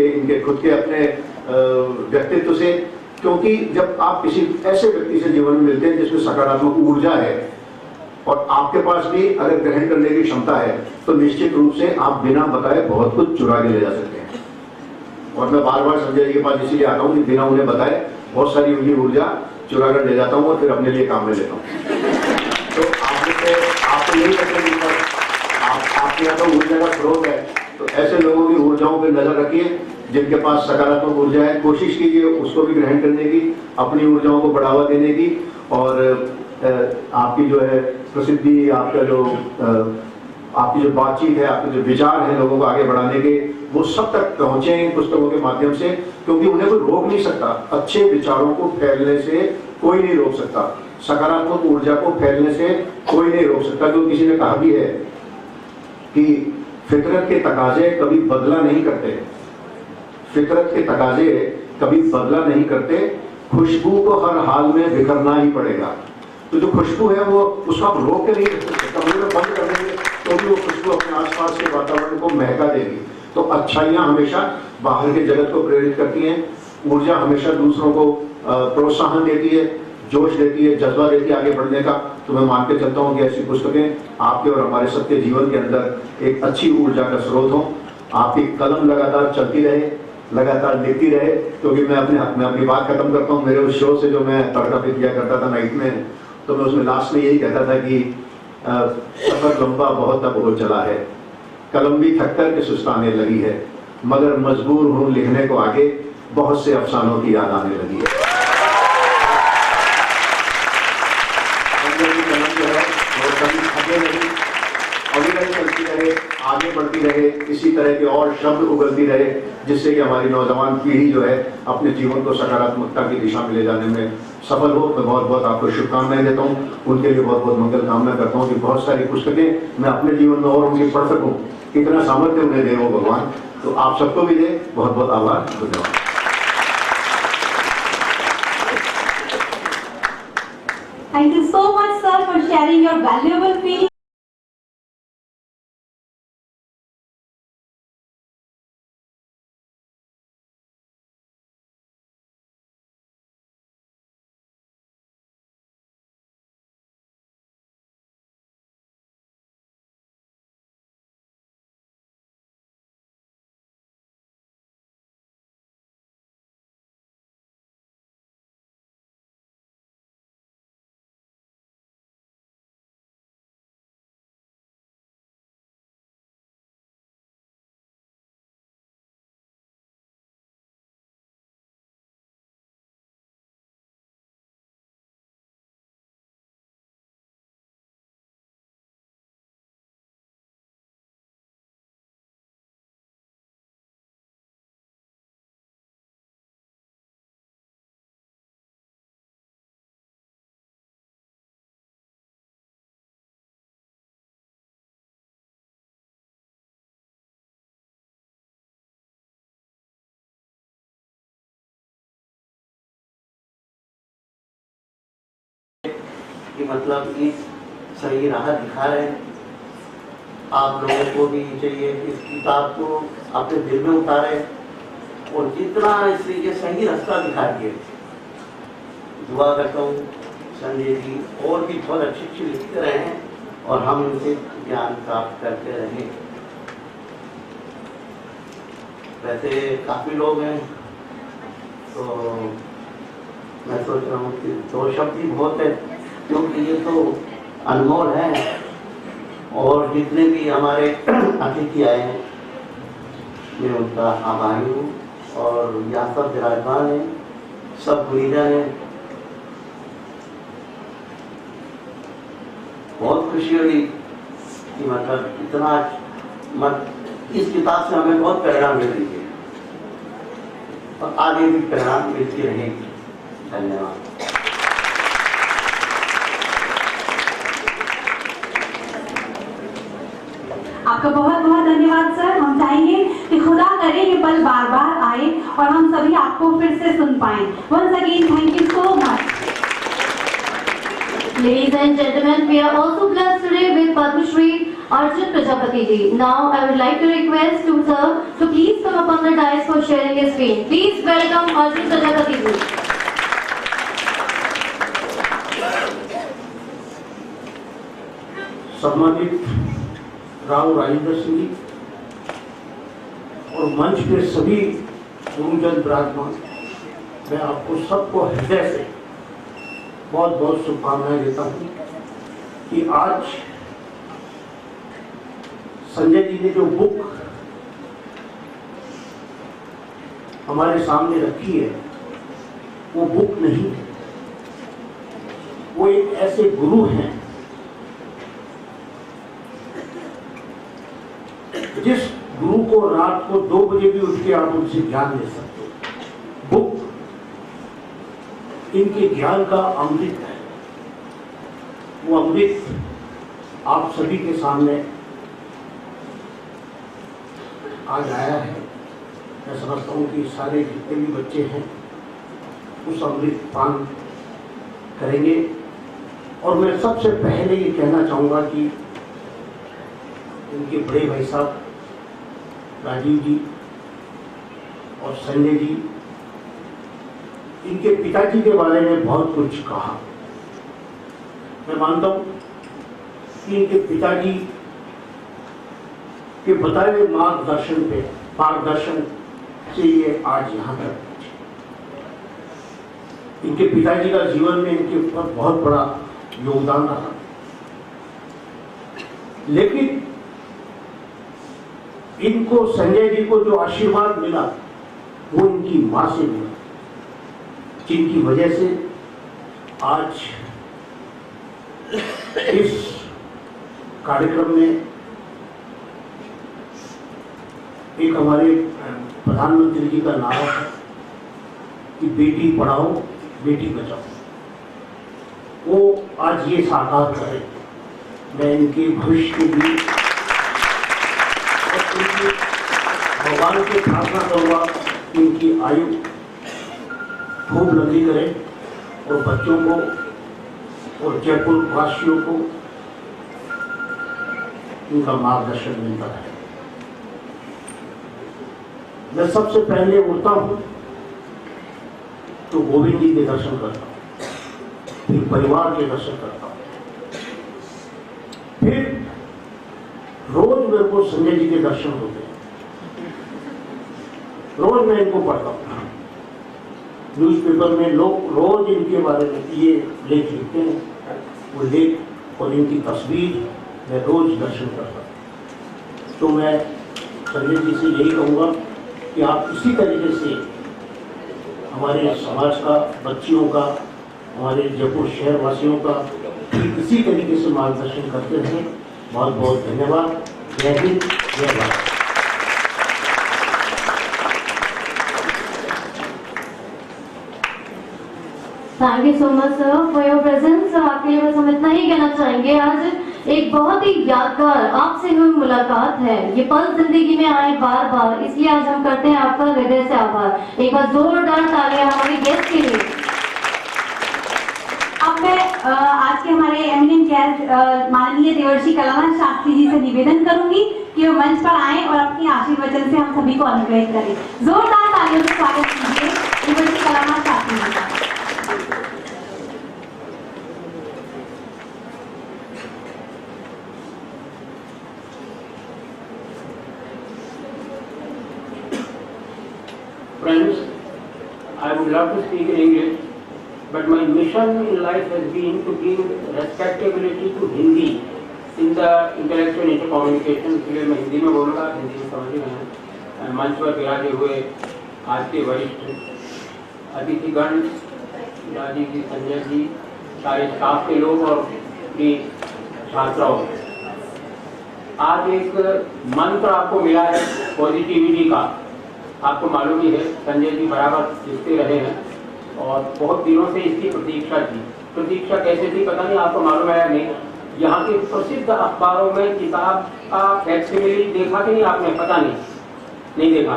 इनके खुद के अपने व्यक्तित्व से, क्योंकि जब आप किसी ऐसे व्यक्ति से जीवन में मिलते हैं जिसमें सकारात्मक ऊर्जा है और आपके पास भी अगर ग्रहण करने की क्षमता है, तो निश्चित रूप से आप बिना बताए बहुत कुछ चुरा के ले जा सकते हैं। और मैं बार बार संजय जी के पास इसीलिए आता हूँ कि बिना उन्हें बताए बहुत सारी उनकी ऊर्जा चुरा कर ले जाता हूँ और फिर अपने लिए काम में लेता हूँ। तो आपको यही करने आपके यहाँ तो ऊर्जा का स्रोत है, तो ऐसे लोगों की ऊर्जाओं पर नजर रखिए जिनके पास सकारात्मक ऊर्जा है, कोशिश कीजिए उसको भी ग्रहण करने की, अपनी ऊर्जाओं को बढ़ावा देने की, और आपकी जो है प्रसिद्धि, आपकी जो बातचीत है, आपके जो विचार हैं लोगों को आगे बढ़ाने के, वो सब तक पहुंचे इन पुस्तकों के माध्यम से, क्योंकि उन्हें कोई रोक नहीं सकता। अच्छे विचारों को फैलने से कोई नहीं रोक सकता, सकारात्मक ऊर्जा को फैलने से कोई नहीं रोक सकता। क्योंकि किसी ने कहा भी है कि फितरत के तकाजे कभी बदला नहीं करते, फितरत के तकाजे कभी बदला नहीं करते, खुशबू को हर हाल में बिखरना ही पड़ेगा। तो जो खुशबू है वो उसको आप रोक के नहीं रख सकते, कमरे में बंद कर देंगे तो भी वो खुशबू अपने आसपास के वातावरण को महका देगी। तो अच्छाइयाँ हमेशा बाहर के जगत को प्रेरित करती हैं, ऊर्जा हमेशा दूसरों को प्रोत्साहन देती है, जोश देती है, जज्बा देती है आगे बढ़ने का। तो मैं मान के चलता हूँ कि ऐसी पुस्तकें आपके और हमारे सबके जीवन के अंदर एक अच्छी ऊर्जा का स्रोत हो। आपकी कलम लगातार चलती रहे, लगातार लिखती रहे, क्योंकि मैं अपनी बात खत्म करता हूँ। मेरे उस शो से जो मैं तड़का पे किया करता था नाइट में, तो मैं उसमें लास्ट में यही कहता था कि सफर लंबा बहुत अब हो चला है, कलम भी थक कर के सुस्ताने लगी है, मगर मजबूर हूँ लिखने को आगे, बहुत से अफसानों की याद आने लगी है। कलम जो है वो कभी थके नहीं, अविरत चलती रहे, आगे बढ़ती रहे, इसी तरह के और शब्द उगलती रहे, जिससे कि हमारी नौजवान पीढ़ी जो है अपने जीवन को सकारात्मकता की दिशा में ले जाने में सफल हो। मैं बहुत बहुत आपको शुभकामनाएं देता हूँ, उनके लिए बहुत बहुत मंगल कामना करता हूँ कि बहुत सारी पुस्तकें मैं अपने जीवन में और उनकी पढ़ सकूँ, इतना सामर्थ्य उन्हें दे वो भगवान। तो आप सबको भी दे। बहुत बहुत आभार, धन्यवाद। Thank you so much, sir, for sharing your valuable feelings. कि मतलब इस सही राह दिखा रहे हैं। आप लोगों को भी चाहिए कि इस किताब को अपने दिल में उतारे और जितना इससे ये सही रास्ता दिखा दिए। दुआ करता हूँ संजय जी और भी बहुत अच्छी लिखते रहे हैं और हम उनसे ज्ञान प्राप्त करते रहें। वैसे काफ़ी लोग हैं तो मैं सोच रहा हूँ कि 2 शब्द ही बहुत है, क्योंकि ये तो अनमोल है। और जितने भी हमारे अतिथि आए हैं मैं उनका आभारी हूँ और यहाँ सब विराजमान हैं, सब गुरीजन हैं। बहुत खुशी हुई कि मतलब इतना इस किताब से हमें बहुत प्रेरणा मिल रही है और आगे भी प्रेरणा मिलती रहेगी। धन्यवाद। आपका बहुत बहुत धन्यवाद सर। हम चाहेंगे कि खुदा करे ये पल बार बार आए और हम सभी आपको फिर से सुन पाएं। Once again, thank you so much. Ladies and gentlemen, we are also blessed today with Padma Shri Arjun Prajapati ji. Now I would like to request to sir to please come upon the dais for sharing his fame. Please welcome Arjun Prajapati ji. सम्मानित राव राजेंद्र सिंह जी और मंच के सभी गुरुजन विराजमान, मैं आपको सबको हृदय से बहुत बहुत शुभकामनाएं देता हूँ कि आज संजय जी ने जो बुक हमारे सामने रखी है वो बुक नहीं है, वो एक ऐसे गुरु हैं जिस गुरु को रात को 2 बजे भी उठ के आप उनसे ज्ञान ले सकते हो। बुक इनके ज्ञान का अमृत है, वो अमृत आप सभी के सामने आज आया है। मैं समझता हूँ कि सारे जितने भी बच्चे हैं उस अमृत पान करेंगे। और मैं सबसे पहले ये कहना चाहूँगा कि इनके बड़े भाई साहब राजीव जी और संजय जी, इनके पिताजी के बारे में बहुत कुछ कहा। मैं मानता हूँ कि इनके पिताजी के बताए हुए मार्गदर्शन से ये आज यहाँ तक पहुंचे। इनके पिताजी का जीवन में इनके ऊपर बहुत बड़ा योगदान रहा, लेकिन इनको संजय जी को जो आशीर्वाद मिला वो इनकी मां से मिला, जिनकी वजह से आज इस कार्यक्रम में एक हमारे प्रधानमंत्री जी का नारा है कि बेटी पढ़ाओ बेटी बचाओ, वो आज ये साकार करें। मैं इनके भविष्य के लिए भगवान की प्रार्थना करूँगा कि इनकी आयु खूब लंबी करे और बच्चों को और जयपुर वासियों को इनका मार्गदर्शन मिलता है। मैं सबसे पहले उठता हूँ तो गोविंद जी के दर्शन करता हूँ, फिर परिवार के दर्शन करता हूँ, फिर रोज मेरे को संजय जी के दर्शन होते हैं। रोज मैं इनको पढ़ता हूँ, न्यूज़पेपर में लोग रोज इनके बारे में ये लेख लिखते हैं, वो लेख और इनकी तस्वीर मैं रोज दर्शन करता हूँ। तो मैं संजय जी से यही कहूँगा कि आप इसी तरीके से हमारे समाज का, बच्चियों का, हमारे जयपुर शहर वासियों का इसी तरीके से मार्गदर्शन करते रहें। बहुत बहुत धन्यवाद। जय हिंद, जय Bharat. Thank you so much sir for your presence. आपके लिए बस हम इतना ही कहना चाहेंगे, आज एक बहुत ही यादगार आपसे हुई मुलाकात है। ये पल जिंदगी में आए बार बार, इसलिए आज हम करते हैं आपका हृदय से आभार। एक बार जोरदार तालियां हमारे गेस्ट के लिए। आप मैं आज के हमारे एमिनेंट गेस्ट माननीय देवर्षि कलानाथ शास्त्री जी से निवेदन करूंगी कि वो मंच पर आएं और अपनी आशीर्वचन से हम सभी को अनुग्रहित करें। जोरदार तालियों से स्वागत कीजिए देवर्षि कलानाथ शास्त्री जी का। Friends, I would love to speak in English, but my mission in life has been to give respectability to Hindi in the intellectual intercommunication. इसलिए मैं हिंदी में बोलूँगा, हिंदी में समझ रहे हैं। मंच पर विराजे हुए आज के वरिष्ठ अतिथिगण, राजीव जी, संजय जी, सारे स्टाफ के लोग और भी छात्राओं, आज एक मंत्र आपको मिला है पॉजिटिविटी का। आपको मालूम ही है, संजय जी बराबर लिखते रहे हैं और बहुत दिनों से इसकी प्रतीक्षा थी। प्रतीक्षा कैसे थी पता नहीं, आपको मालूम है या नहीं। यहाँ के प्रसिद्ध अखबारों में किताब का फैक्सिमिली देखा कि नहीं आपने, पता नहीं देखा।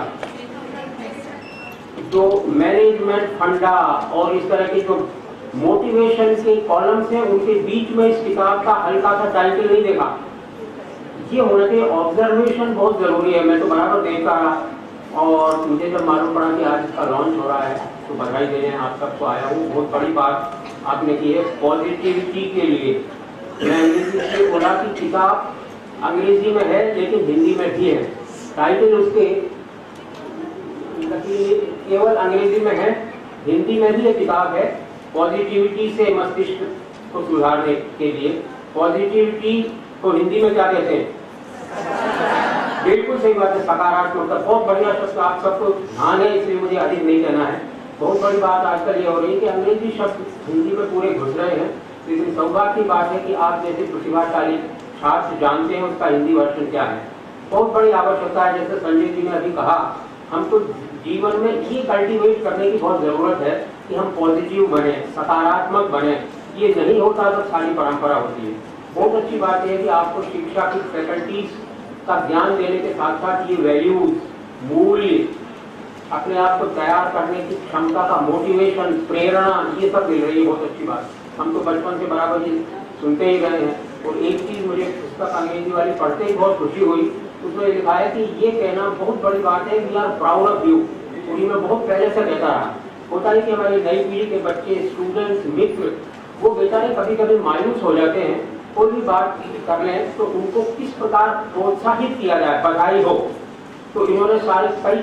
जो मैनेजमेंट फंडा और इस तरह के जो मोटिवेशन के कॉलम्स हैं, उनके बीच में इस किताब का हल्का सा टाइटल नहीं देखा। ये होने के ऑब्जर्वेशन बहुत जरूरी है। मैं तो बराबर देखता रहा और मुझे जब मालूम पड़ा कि आज इसका लॉन्च हो रहा है तो बधाई देने आप सबको आया हूँ। बहुत बड़ी बात आपने की है पॉजिटिविटी के लिए। मैं अंग्रेजी से बोला कि किताब अंग्रेजी में है लेकिन हिंदी में भी है। टाइटल उसके केवल अंग्रेजी में है, हिंदी में भी ये किताब है। पॉजिटिविटी से मस्तिष्क को सुधारने के लिए। पॉजिटिविटी को हिंदी में क्या कहते हैं? बिल्कुल सही बात है, सकारात्मकता। बहुत बढ़िया शब्द, आप सबको ध्यान है इसलिए मुझे अधिक नहीं कहना है। बहुत बड़ी बात आजकल ये हो रही है कि अंग्रेजी शब्द हिंदी में पूरे घुस रहे हैं, लेकिन सौभाग्य की बात है कि आप जैसे प्रतिभाशाली छात्र जानते हैं उसका हिंदी वर्जन क्या है। बहुत बड़ी आवश्यकता है, जैसे संजय जी ने अभी कहा, हमको जीवन में ये कल्टीवेट करने की बहुत जरूरत है कि हम पॉजिटिव बने, सकारात्मक बने। ये नहीं होता तो सारी परंपरा होती है। बहुत अच्छी बात है कि आपको शिक्षा की फैकल्टीज का ज्ञान देने के साथ साथ ये वैल्यूज, मूल्य, अपने आप को तैयार करने की क्षमता का मोटिवेशन, प्रेरणा, ये सब मिल रही है। बहुत अच्छी बात। हम तो बचपन से बराबर ये सुनते ही गए हैं। और एक चीज मुझे पुस्तक अंग्रेजी वाली पढ़ते ही बहुत खुशी हुई। उसमें लिखा है कि ये कहना बहुत बड़ी बात है, we are proud of you. उन्हीं में बहुत पहले से कहता रहा। होता है कि हमारी नई पीढ़ी के बच्चे, स्टूडेंट्स, मित्र, वो बेचारे कभी कभी मायूस हो जाते हैं। कोई भी बात कर लें तो उनको किस प्रकार प्रोत्साहित किया जाए, बधाई हो। तो इन्होंने सारे कई